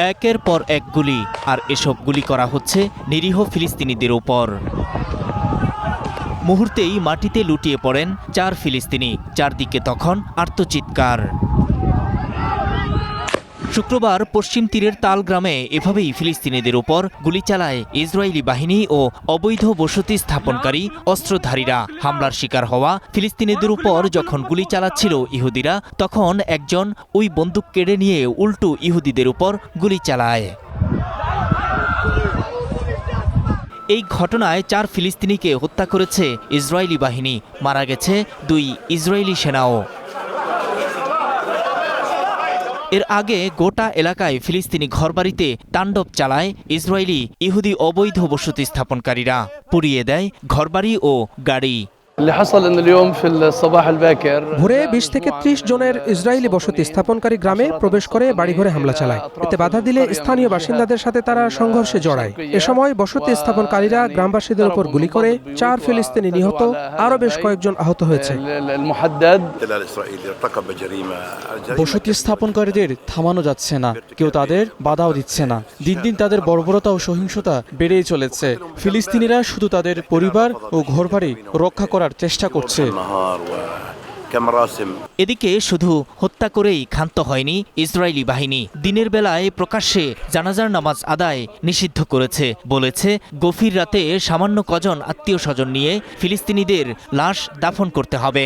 একের পর এক গুলি, আর এসব গুলি করা হচ্ছে নিরীহ ফিলিস্তিনিদের উপর। মুহূর্তেই মাটিতে লুটিয়ে পড়েন 4 ফিলিস্তিনি। চারদিকে তখন আর্তচিৎকার। শুক্রবার পশ্চিম তীরের তাল গ্রামে এভাবেই ফিলিস্তিনিদের উপর গুলি চালায় ইসরায়েলি বাহিনী ও অবৈধ বসতি স্থাপনকারী অস্ত্রধারীরা। হামলার শিকার হওয়া ফিলিস্তিনিদের উপর যখন গুলি চালাচ্ছিল ইহুদিরা, তখন একজন ওই বন্দুক কেড়ে নিয়ে উল্টো ইহুদিদের উপর গুলি চালায়। এই ঘটনায় 4 ফিলিস্তিনিকে হত্যা করেছে ইসরায়েলি বাহিনী। মারা গেছে 2 ইসরায়েলি সেনাও। এর আগে গোটা এলাকায় ফিলিস্তিনি ঘরবাড়িতে তাণ্ডব চালায় ইসরায়েলি ইহুদি অবৈধ বসতি স্থাপনকারীরা। পুড়িয়ে দেয় ঘরবাড়ি ও গাড়ি। ভোরে 20 থেকে 30 জনের ইসরায়েলি বসতি স্থাপনকারী গ্রামে প্রবেশ করে বাড়িঘরে হামলা চালায়। এতে বাধা দিলে স্থানীয় বাসিন্দাদের সাথে তারা সংঘর্ষে জড়ায়। এ সময় বসতি স্থাপনকারীরা গ্রামবাসীদের উপর গুলি করে 4 ফিলিস্তিনি নিহত, আরও বেশ কয়েকজন আহত হয়েছে। বসতি স্থাপনকারীদের থামানো যাচ্ছে না, কেউ তাদের বাধাও দিচ্ছে না। দিন দিন তাদের বর্বরতা ও সহিংসতা বেড়েই চলেছে। ফিলিস্তিনিরা শুধু তাদের পরিবার ও ঘরবাড়ি রক্ষা করার চেষ্টা করছে। এদিকে শুধু হত্যা করেই ক্ষান্ত হয়নি ইসরায়েলি বাহিনী। দিনের বেলায় প্রকাশ্যে জানাজার নামাজ আদায় নিষিদ্ধ করেছে। বলেছে, গভীর রাতে সামান্য কজন আত্মীয় স্বজন নিয়ে ফিলিস্তিনিদের লাশ দাফন করতে হবে।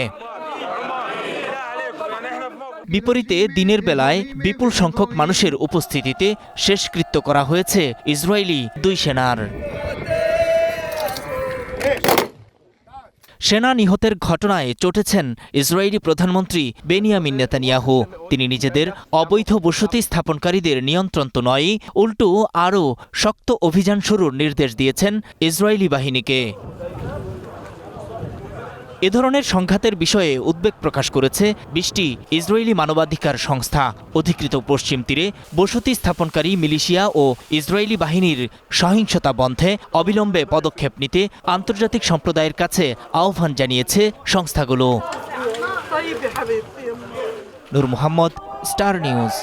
বিপরীতে দিনের বেলায় বিপুল সংখ্যক মানুষের উপস্থিতিতে শেষকৃত্য করা হয়েছে ইসরায়েলি 2 সেনার। সেনা নিহতের ঘটনায় চটেছেন ইসরায়েলি প্রধানমন্ত্রী বেনিয়ামিন নেতানিয়াহু। তিনি নিজেদের অবৈধ বসতি স্থাপনকারীদের নিয়ন্ত্রণ তো নয়, উল্টো আরও শক্ত অভিযান শুরুর নির্দেশ দিয়েছেন ইসরায়েলি বাহিনীকে। এ ধরনের সংঘাতের বিষয়ে উদ্বেগ প্রকাশ করেছে 20টি ইসরায়েলি মানবাধিকার সংস্থা। অধিকৃত পশ্চিম তীরে বসতি স্থাপনকারী মিলিশিয়া ও ইসরায়েলি বাহিনীর সহিংসতা বন্ধে অবিলম্বে পদক্ষেপ নিতে আন্তর্জাতিক সম্প্রদায়ের কাছে আহ্বান জানিয়েছে সংস্থাগুলো। নূর মোহাম্মদ, স্টার নিউজ।